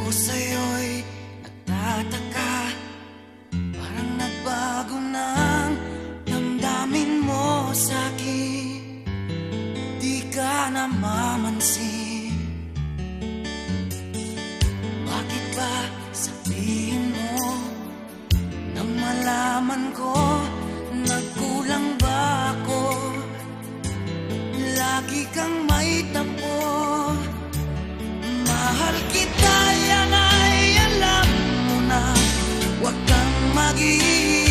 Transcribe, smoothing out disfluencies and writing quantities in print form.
sa'yo'y nagtataka, parang nagbago ng damdamin mo sa'kin. Di ka namamansin. Bakit ba sabihin mo nang malaman ko nagkulang ba ako? Lagi kang may tampo. Mahal kita, yan ay alam mo na. Huwag kang mag-iisip.